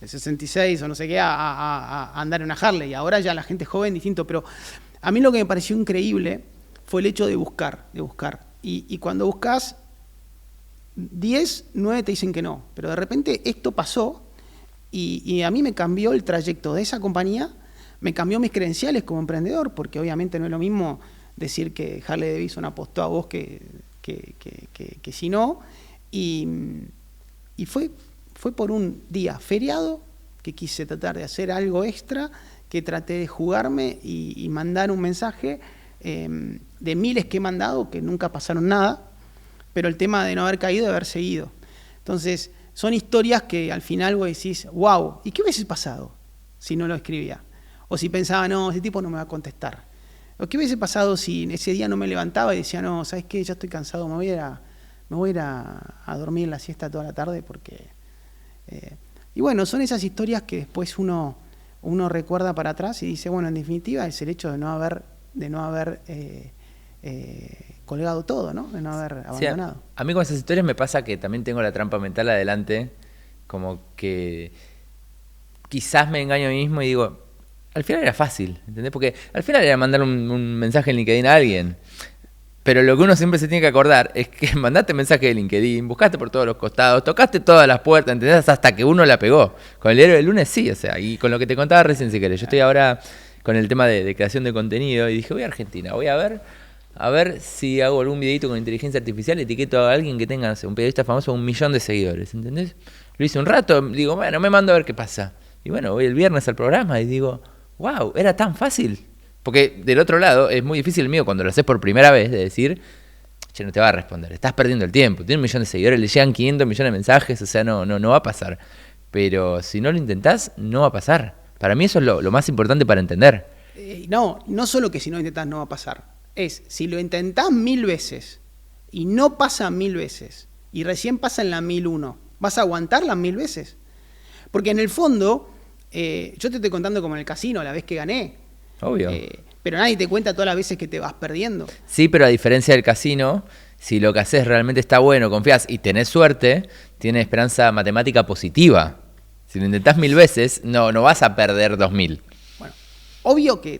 66 o no sé qué a andar en una Harley, y ahora ya la gente joven distinto. Pero a mí lo que me pareció increíble fue el hecho de buscar. Y cuando buscas 10, 9 te dicen que no, pero de repente esto pasó y a mí me cambió el trayecto de esa compañía, me cambió mis credenciales como emprendedor, porque obviamente no es lo mismo decir que Harley Davidson apostó a vos que si no, y fue por un día feriado que quise tratar de hacer algo extra, que traté de jugarme y mandar un mensaje de miles que he mandado que nunca pasaron nada, pero el tema de no haber caído, de haber seguido. Entonces, son historias que al final vos decís, wow, ¿y qué hubiese pasado si no lo escribía? O si pensaba, no, ese tipo no me va a contestar. ¿O qué hubiese pasado si ese día no me levantaba y decía, no, ¿sabes qué? Ya estoy cansado, me voy a ir a dormir la siesta toda la tarde porque... Y bueno, son esas historias que después uno recuerda para atrás y dice, bueno, en definitiva es el hecho de no haber colgado todo, ¿no? De no haber abandonado. Sí, a mí con esas historias me pasa que también tengo la trampa mental adelante, como que quizás me engaño a mí mismo y digo, al final era fácil, ¿entendés? Porque al final era mandar un mensaje en LinkedIn a alguien. Pero lo que uno siempre se tiene que acordar es que mandaste mensaje de LinkedIn, buscaste por todos los costados, tocaste todas las puertas, ¿entendés? Hasta que uno la pegó. Con el diario del lunes sí, o sea, y con lo que te contaba recién si querés. Yo estoy ahora con el tema de creación de contenido y dije, voy a Argentina, voy a ver si hago algún videito con inteligencia artificial, etiqueto a alguien que tenga, no sé, un periodista famoso con 1 millón de seguidores, ¿entendés? Lo hice un rato, digo, bueno, me mando a ver qué pasa. Y bueno, voy el viernes al programa y digo, wow, era tan fácil. Porque del otro lado es muy difícil el mío cuando lo haces por primera vez de decir, che, no te va a responder, estás perdiendo el tiempo, tiene 1 millón de seguidores, le llegan 500 millones de mensajes, o sea, no va a pasar. Pero si no lo intentás, no va a pasar. Para mí eso es lo más importante para entender. No solo que si no intentás no va a pasar, es si lo intentás 1000 veces y no pasa 1000 veces y recién pasa en la 1001, ¿vas a aguantar las 1000 veces? Porque en el fondo, yo te estoy contando como en el casino, la vez que gané. Obvio. Pero nadie te cuenta todas las veces que te vas perdiendo. Sí, pero a diferencia del casino, si lo que haces realmente está bueno, confías y tenés suerte, tienes esperanza matemática positiva. Si lo intentás 1000 veces, no vas a perder 2000. Bueno, obvio que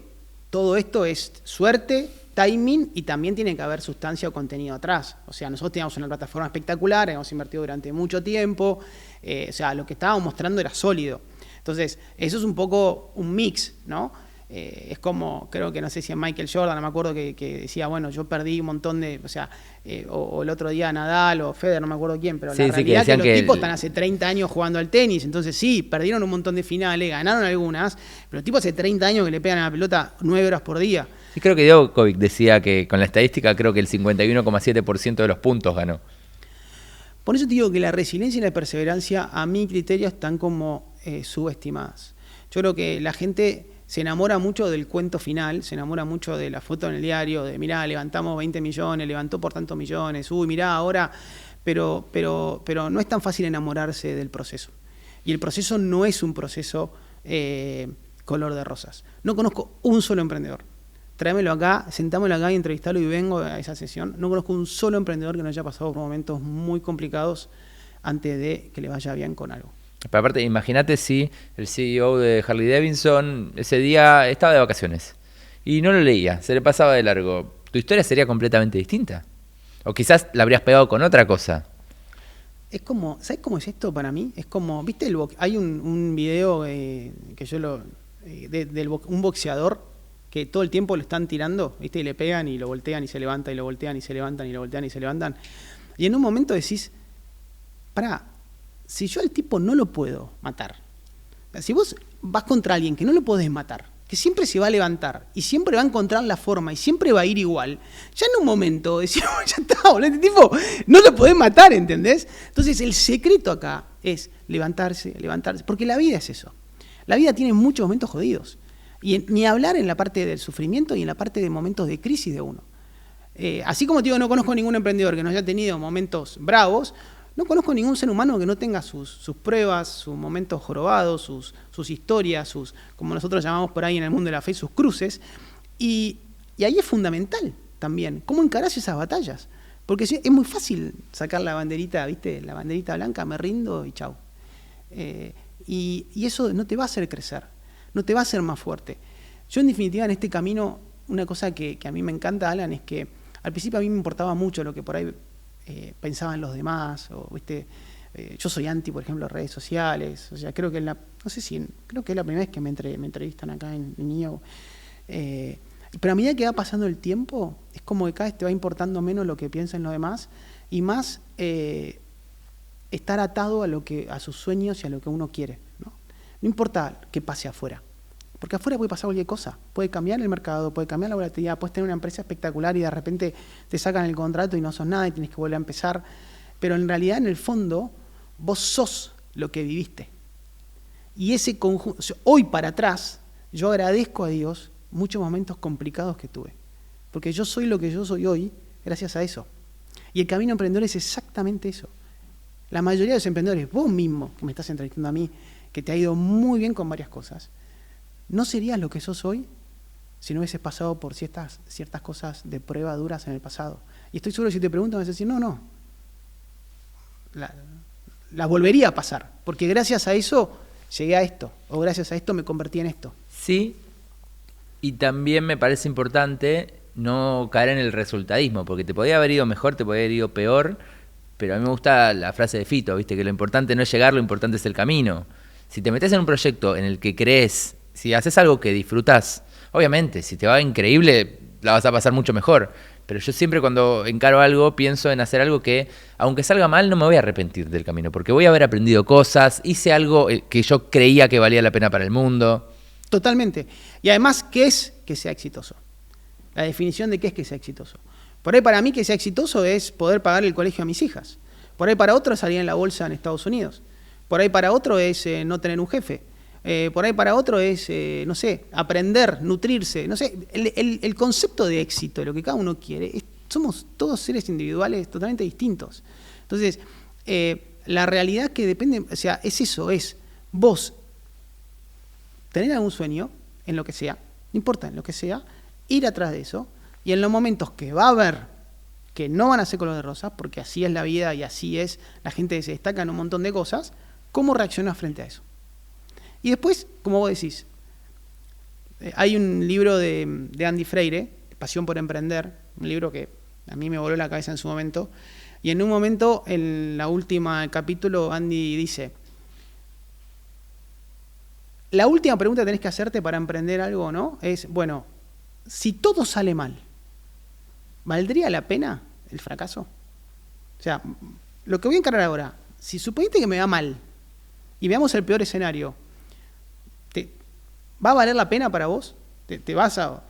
todo esto es suerte, timing y también tiene que haber sustancia o contenido atrás. O sea, nosotros teníamos una plataforma espectacular, hemos invertido durante mucho tiempo, o sea, lo que estábamos mostrando era sólido. Entonces, eso es un poco un mix, ¿no? Es como, creo que no sé si es Michael Jordan, no me acuerdo que decía, bueno, yo perdí un montón de, o sea, o el otro día Nadal o Federer, no me acuerdo quién, pero la realidad es que los tipos están hace 30 años jugando al tenis, entonces sí, perdieron un montón de finales, ganaron algunas, pero los tipos hace 30 años que le pegan a la pelota 9 horas por día. Sí, creo que Djokovic decía que con la estadística creo que el 51,7% de los puntos ganó. Por eso te digo que la resiliencia y la perseverancia, a mi criterio, están como subestimadas. Yo creo que la gente se enamora mucho del cuento final, se enamora mucho de la foto en el diario, de mirá, levantamos 20 millones, levantó por tantos millones, uy, mirá, ahora, pero no es tan fácil enamorarse del proceso. Y el proceso no es un proceso color de rosas. No conozco un solo emprendedor. Tráemelo acá, sentámoslo acá y entrevistarlo y vengo a esa sesión. No conozco un solo emprendedor que no haya pasado por momentos muy complicados antes de que le vaya bien con algo. Pero aparte, imagínate si el CEO de Harley Davidson ese día estaba de vacaciones y no lo leía, se le pasaba de largo. ¿Tu historia sería completamente distinta? O quizás la habrías pegado con otra cosa. Es como, ¿sabes cómo es esto para mí? Es como, ¿viste? Hay un video que yo un boxeador que todo el tiempo lo están tirando, ¿viste? Y le pegan y lo voltean y se levanta y lo voltean y se levantan y lo voltean y se levantan. Y en un momento decís, pará, si yo al tipo no lo puedo matar, si vos vas contra alguien que no lo podés matar, que siempre se va a levantar y siempre va a encontrar la forma y siempre va a ir igual, ya en un momento decís, ya está, boludo, este tipo no lo podés matar, ¿entendés? Entonces el secreto acá es levantarse, porque la vida es eso. La vida tiene muchos momentos jodidos. Y ni hablar en la parte del sufrimiento y en la parte de momentos de crisis de uno. Así como te digo, no conozco ningún emprendedor que no haya tenido momentos bravos, no conozco ningún ser humano que no tenga sus pruebas, sus momentos jorobados, sus historias, como nosotros llamamos por ahí en el mundo de la fe, sus cruces. Y ahí es fundamental también cómo encarás esas batallas. Porque es muy fácil sacar la banderita, ¿viste? La banderita blanca, me rindo y chau. Y eso no te va a hacer crecer, no te va a hacer más fuerte. Yo, en definitiva, en este camino, una cosa que a mí me encanta, Alan, es que al principio a mí me importaba mucho lo que por ahí pensaban los demás, o, ¿viste? Yo soy anti, por ejemplo, redes sociales, o sea, creo que creo que es la primera vez que me entrevistan acá en IO. Pero a medida que va pasando el tiempo, es como que cada vez te va importando menos lo que piensan los demás y más estar atado a sus sueños y a lo que uno quiere, ¿no? No importa qué pase afuera, porque afuera puede pasar cualquier cosa, puede cambiar el mercado, puede cambiar la volatilidad, puedes tener una empresa espectacular y de repente te sacan el contrato y no sos nada y tienes que volver a empezar, pero en realidad, en el fondo, vos sos lo que viviste. Y ese conjunto, hoy para atrás, yo agradezco a Dios muchos momentos complicados que tuve, porque yo soy lo que yo soy hoy gracias a eso. Y el camino emprendedor es exactamente eso. La mayoría de los emprendedores, vos mismo, que me estás entrevistando a mí, que te ha ido muy bien con varias cosas, no serías lo que sos hoy si no hubieses pasado por ciertas cosas de prueba duras en el pasado. Y estoy seguro que si te preguntan, vas a decir, no. Las volvería a pasar, porque gracias a eso llegué a esto, o gracias a esto me convertí en esto. Sí, y también me parece importante no caer en el resultadismo, porque te podía haber ido mejor, te podía haber ido peor, pero a mí me gusta la frase de Fito, ¿viste? Que lo importante no es llegar, lo importante es el camino. Si te metes en un proyecto en el que crees, si haces algo que disfrutás, obviamente, si te va increíble, la vas a pasar mucho mejor. Pero yo siempre cuando encaro algo, pienso en hacer algo que, aunque salga mal, no me voy a arrepentir del camino, porque voy a haber aprendido cosas, hice algo que yo creía que valía la pena para el mundo. Totalmente. Y además, ¿qué es que sea exitoso? La definición de qué es que sea exitoso. Por ahí para mí que sea exitoso es poder pagar el colegio a mis hijas. Por ahí para otro es salir en la bolsa en Estados Unidos. Por ahí para otro es no tener un jefe. Por ahí para otro es, no sé, aprender, nutrirse. No sé, el concepto de éxito, lo que cada uno quiere, somos todos seres individuales totalmente distintos. Entonces, la realidad que depende, o sea, es eso, es vos tener algún sueño, en lo que sea, no importa, en lo que sea, ir atrás de eso, y en los momentos que va a haber, que no van a ser color de rosa, porque así es la vida y así es la gente que se destaca en un montón de cosas, ¿cómo reaccionás frente a eso? Y después, como vos decís, hay un libro de Andy Freire, Pasión por Emprender, un libro que a mí me voló la cabeza en su momento, y en un momento, en la última capítulo, Andy dice, la última pregunta que tenés que hacerte para emprender algo, ¿no? Es, bueno, si todo sale mal, ¿valdría la pena el fracaso? O sea, lo que voy a encarar ahora, si suponete que me va mal y veamos el peor escenario, ¿va a valer la pena para vos? ¿Te vas a...?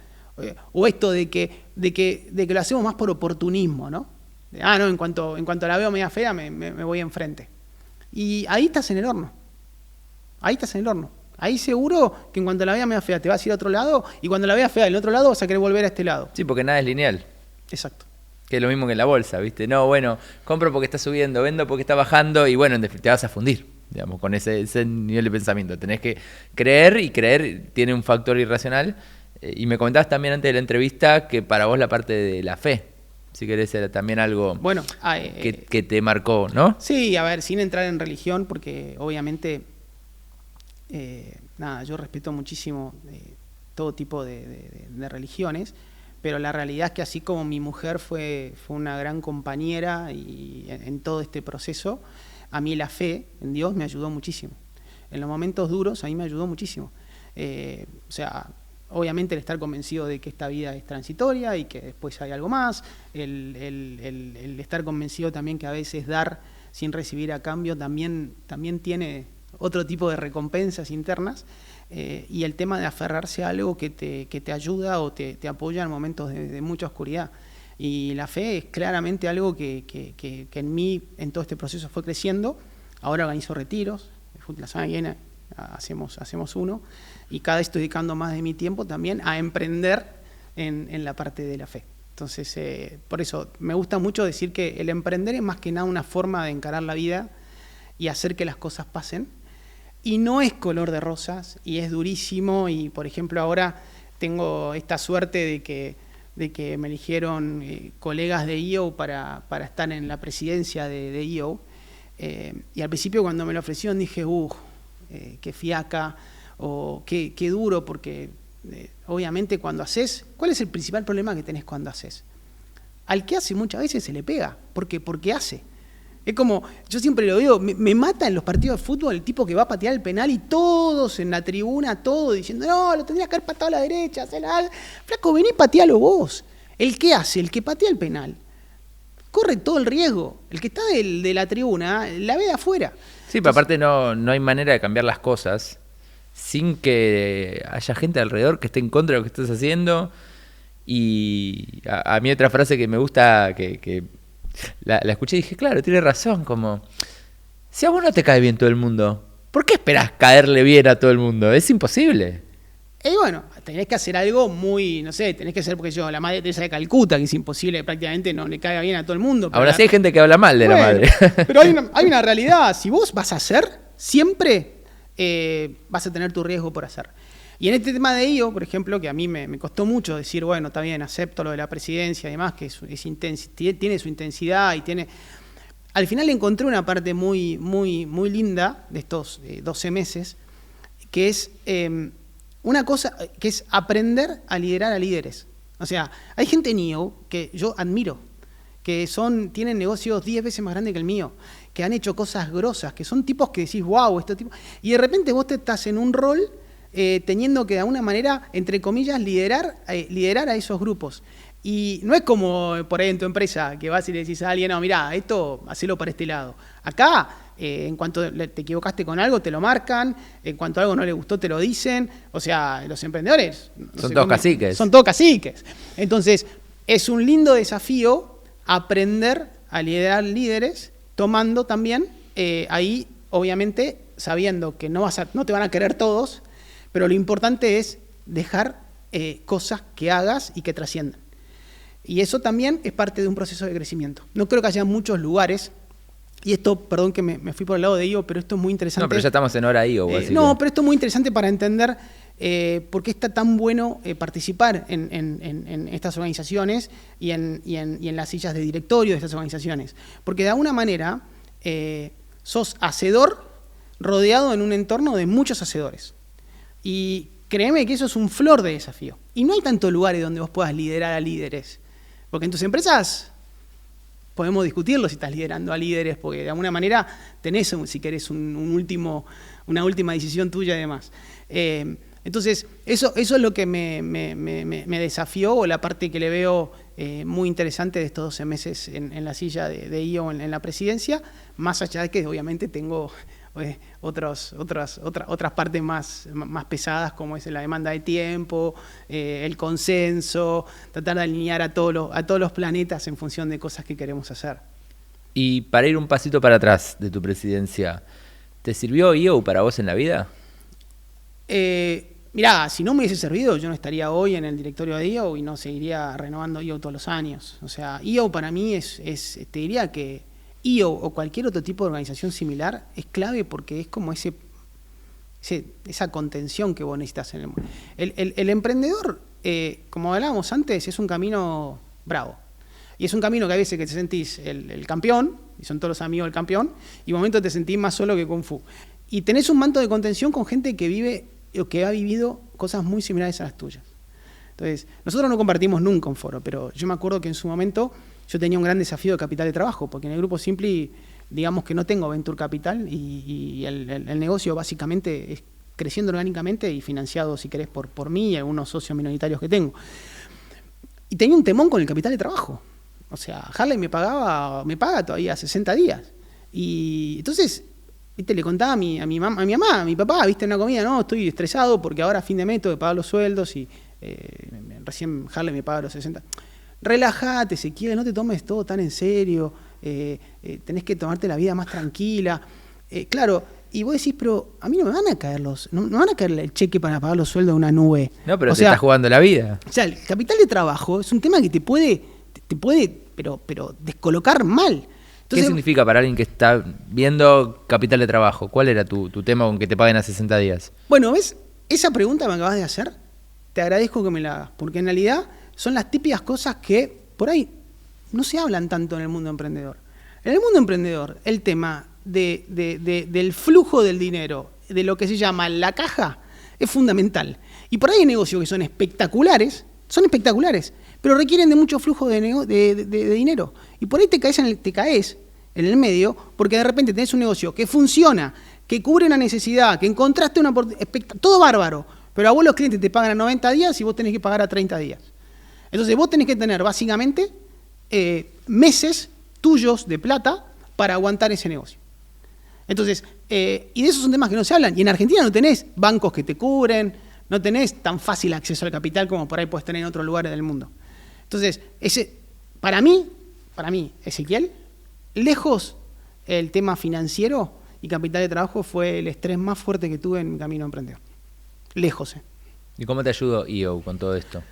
O esto de que lo hacemos más por oportunismo, ¿no? No, en cuanto la veo media fea, me voy enfrente. Y ahí estás en el horno. Ahí seguro que en cuanto la veas media fea te vas a ir a otro lado, y cuando la veas fea del otro lado vas a querer volver a este lado. Sí, porque nada es lineal. Exacto. Que es lo mismo que en la bolsa, ¿viste? No, bueno, compro porque está subiendo, vendo porque está bajando, y bueno, te vas a fundir, digamos, con ese nivel de pensamiento. Tenés que creer, y creer tiene un factor irracional. Y me comentabas también antes de la entrevista que para vos la parte de la fe, si querés, era también algo que te marcó, ¿no? Sí, a ver, sin entrar en religión, porque obviamente, yo respeto muchísimo todo tipo de religiones, pero la realidad es que así como mi mujer fue una gran compañera y en todo este proceso, a mí la fe en Dios me ayudó muchísimo. En los momentos duros a mí me ayudó muchísimo. O sea, obviamente el estar convencido de que esta vida es transitoria y que después hay algo más, el estar convencido también que a veces dar sin recibir a cambio también tiene otro tipo de recompensas internas, y el tema de aferrarse a algo que te ayuda o te apoya en momentos de mucha oscuridad. Y la fe es claramente algo que en mí, en todo este proceso, fue creciendo. Ahora organizo retiros, la semana que viene hacemos uno, y cada vez estoy dedicando más de mi tiempo también a emprender en la parte de la fe. Entonces, por eso me gusta mucho decir que el emprender es más que nada una forma de encarar la vida y hacer que las cosas pasen. Y no es color de rosas, y es durísimo, y por ejemplo ahora tengo esta suerte de que me eligieron colegas de IO para estar en la presidencia de IO, y al principio cuando me lo ofrecieron dije, qué fiaca, o qué duro, porque obviamente cuando haces, ¿cuál es el principal problema que tenés cuando haces? Al que hace muchas veces se le pega, porque hace. Es como, yo siempre lo veo, me mata en los partidos de fútbol el tipo que va a patear el penal y todos en la tribuna, todos diciendo, no, lo tendrías que haber pateado a la derecha, flaco, vení, patealo vos. ¿El que hace? El que patea el penal. Corre todo el riesgo. El que está de la tribuna la ve de afuera. Sí, pero aparte no hay manera de cambiar las cosas sin que haya gente alrededor que esté en contra de lo que estás haciendo. Y a mí otra frase que me gusta, que la escuché y dije, claro, tiene razón, como, si a vos no te cae bien todo el mundo, ¿por qué esperás caerle bien a todo el mundo? Es imposible. Y bueno, tenés que hacer algo muy, no sé, tenés que ser, porque la Madre Teresa de Calcuta, que es imposible, prácticamente no le caiga bien a todo el mundo. Ahora sí hay gente que habla mal de la madre. Pero hay una realidad, si vos vas a hacer, siempre vas a tener tu riesgo por hacer. Y en este tema de IO, por ejemplo, que a mí me costó mucho decir, bueno, está bien, acepto lo de la presidencia y demás, que tiene su intensidad y tiene... Al final encontré una parte muy, muy, muy linda de estos 12 meses, que es una cosa, que es aprender a liderar a líderes. O sea, hay gente en IO que yo admiro, que tienen negocios 10 veces más grandes que el mío, que han hecho cosas grosas, que son tipos que decís, wow, este tipo... Y de repente vos te estás en un rol teniendo que de alguna manera, entre comillas, liderar a esos grupos. Y no es como por ahí en tu empresa, que vas y le decís a alguien, no, mirá, esto, hacelo para este lado. Acá, en cuanto te equivocaste con algo, te lo marcan, en cuanto algo no le gustó, te lo dicen. O sea, los emprendedores... Son todos caciques. Son todos caciques. Entonces, es un lindo desafío aprender a liderar líderes, tomando también, ahí, obviamente, sabiendo que no te van a querer todos, pero lo importante es dejar cosas que hagas y que trasciendan. Y eso también es parte de un proceso de crecimiento. No creo que haya muchos lugares, y esto, perdón que me fui por el lado de IO, pero esto es muy interesante. No, pero ya estamos en hora IO. Pero esto es muy interesante para entender por qué está tan bueno participar en estas organizaciones y en las sillas de directorio de estas organizaciones. Porque de alguna manera sos hacedor rodeado en un entorno de muchos hacedores. Y créeme que eso es un flor de desafío. Y no hay tantos lugares donde vos puedas liderar a líderes. Porque en tus empresas podemos discutirlo si estás liderando a líderes, porque de alguna manera tenés, si querés, una última decisión tuya y demás. Entonces, eso es lo que me desafió, o la parte que le veo muy interesante de estos 12 meses en la silla de IO en la presidencia, más allá de que obviamente tengo otras partes más pesadas, como es la demanda de tiempo, el consenso, tratar de alinear a todos los planetas en función de cosas que queremos hacer. Y para ir un pasito para atrás de tu presidencia, ¿te sirvió IO para vos en la vida? Mirá, si no me hubiese servido, yo no estaría hoy en el directorio de IO y no seguiría renovando IO todos los años. O sea, IO para mí te diría que IO o cualquier otro tipo de organización similar es clave, porque es como esa contención que vos necesitas en el mundo. El emprendedor, como hablábamos antes, es un camino bravo. Y es un camino que a veces que te sentís el campeón, y son todos los amigos del campeón, y en momentos te sentís más solo que Kung Fu. Y tenés un manto de contención con gente que vive o que ha vivido cosas muy similares a las tuyas. Entonces, nosotros no compartimos nunca un foro, pero yo me acuerdo que en su momento yo tenía un gran desafío de capital de trabajo, porque en el Grupo Simply, digamos que no tengo Venture Capital, y el negocio básicamente es creciendo orgánicamente y financiado, si querés, por mí y algunos socios minoritarios que tengo. Y tenía un temón con el capital de trabajo. O sea, Harley me paga todavía 60 días. Y entonces, ¿viste? Le contaba a mi mamá, a mi papá, ¿viste? En una comida, no, estoy estresado porque ahora a fin de mes tengo que pagar los sueldos y recién Harley me paga los 60. Relájate, Ezequiel, no te tomes todo tan en serio, tenés que tomarte la vida más tranquila. Claro, y vos decís, pero a mí no me van a caer no van a caer el cheque para pagar los sueldos de una nube. No, pero te estás jugando la vida. O sea, el capital de trabajo es un tema que te puede pero descolocar mal. Entonces, ¿qué significa para alguien que está viendo capital de trabajo? ¿Cuál era tu tema con que te paguen a 60 días? Bueno, ¿ves? Esa pregunta me acabas de hacer, te agradezco que me la hagas, porque en realidad son las típicas cosas que por ahí no se hablan tanto en el mundo emprendedor. En el mundo emprendedor, el tema del flujo del dinero, de lo que se llama la caja, es fundamental. Y por ahí hay negocios que son espectaculares, pero requieren de mucho flujo de dinero. Y por ahí te caes en el medio, porque de repente tenés un negocio que funciona, que cubre una necesidad, que encontraste una oportunidad, todo bárbaro, pero a vos los clientes te pagan a 90 días y vos tenés que pagar a 30 días. Entonces vos tenés que tener básicamente meses tuyos de plata para aguantar ese negocio. Entonces, y de esos son temas que no se hablan. Y en Argentina no tenés bancos que te cubren, no tenés tan fácil acceso al capital como por ahí puedes tener en otros lugares del mundo. Entonces, para mí, Ezequiel, lejos el tema financiero y capital de trabajo fue el estrés más fuerte que tuve en mi camino emprendedor. Lejos. ¿Y cómo te ayudó IO con todo esto?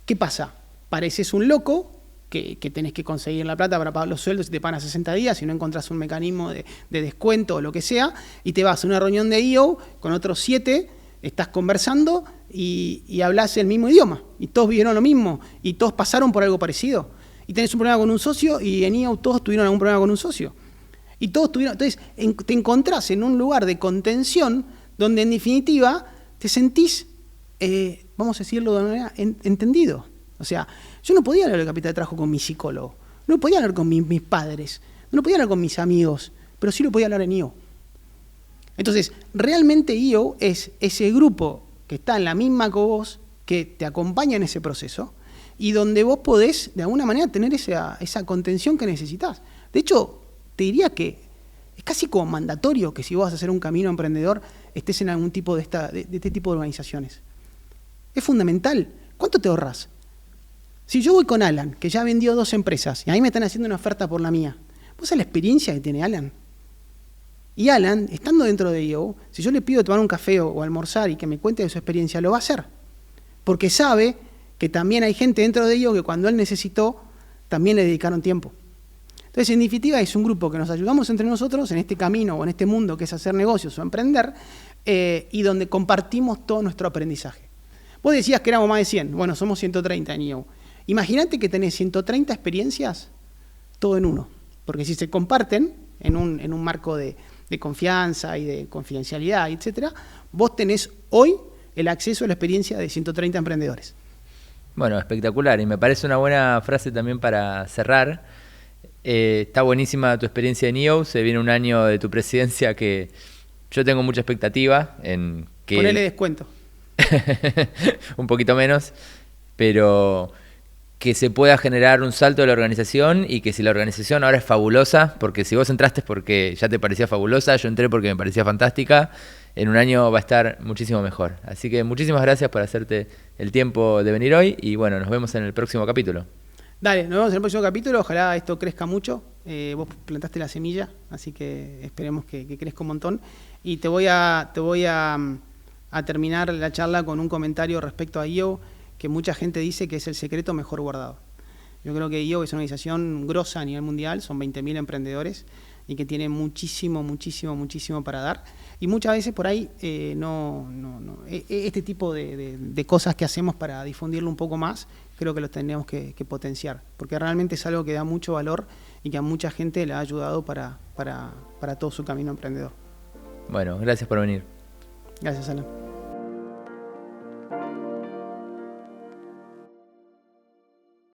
¿Qué pasa? Pareces un loco que tenés que conseguir la plata para pagar los sueldos y te pagan a 60 días y no encontrás un mecanismo de descuento o lo que sea, y te vas a una reunión de IO con otros 7, estás conversando y hablas el mismo idioma, y todos vivieron lo mismo, y todos pasaron por algo parecido. Y tenés un problema con un socio, y en IO todos tuvieron algún problema con un socio. Y todos tuvieron. Entonces, te encontrás en un lugar de contención donde, en definitiva, te sentís, vamos a decirlo de una manera, entendido. O sea, yo no podía hablar de capital de trabajo con mi psicólogo, no podía hablar con mis padres, no podía hablar con mis amigos, pero sí lo podía hablar en IO. Entonces, realmente IO es ese grupo que está en la misma que vos, que te acompaña en ese proceso, y donde vos podés, de alguna manera, tener esa contención que necesitas. De hecho, te diría que es casi como mandatorio que si vos vas a hacer un camino emprendedor, estés en algún tipo de este tipo de organizaciones. Es fundamental. ¿Cuánto te ahorras? Si yo voy con Alan, que ya vendió 2 empresas, y a mí me están haciendo una oferta por la mía, ¿vos sabés la experiencia que tiene Alan? Y Alan, estando dentro de IO, si yo le pido tomar un café o almorzar y que me cuente de su experiencia, lo va a hacer. Porque sabe que también hay gente dentro de IO que cuando él necesitó, también le dedicaron tiempo. Entonces, en definitiva, es un grupo que nos ayudamos entre nosotros en este camino o en este mundo que es hacer negocios o emprender, y donde compartimos todo nuestro aprendizaje. Vos decías que éramos más de 100, bueno, somos 130 en IO. Imagínate que tenés 130 experiencias, todo en uno. Porque si se comparten en un marco de confianza y de confidencialidad, etcétera, vos tenés hoy el acceso a la experiencia de 130 emprendedores. Bueno, espectacular. Y me parece una buena frase también para cerrar. Está buenísima tu experiencia en EO. Se viene un año de tu presidencia que yo tengo mucha expectativa en que... Ponele descuento. un poquito menos, pero que se pueda generar un salto de la organización y que si la organización ahora es fabulosa, porque si vos entraste porque ya te parecía fabulosa, yo entré porque me parecía fantástica, en un año va a estar muchísimo mejor. Así que muchísimas gracias por hacerte el tiempo de venir hoy y bueno, nos vemos en el próximo capítulo. Dale, nos vemos en el próximo capítulo, ojalá esto crezca mucho. Vos plantaste la semilla, así que esperemos que crezca un montón. Y te voy a terminar la charla con un comentario respecto a IO, que mucha gente dice que es el secreto mejor guardado. Yo creo que IO es una organización grosa a nivel mundial, son 20.000 emprendedores y que tiene muchísimo para dar. Y muchas veces por ahí este tipo de cosas que hacemos para difundirlo un poco más, creo que los tenemos que potenciar, porque realmente es algo que da mucho valor y que a mucha gente le ha ayudado para todo su camino emprendedor. Bueno, gracias por venir. Gracias, Alan.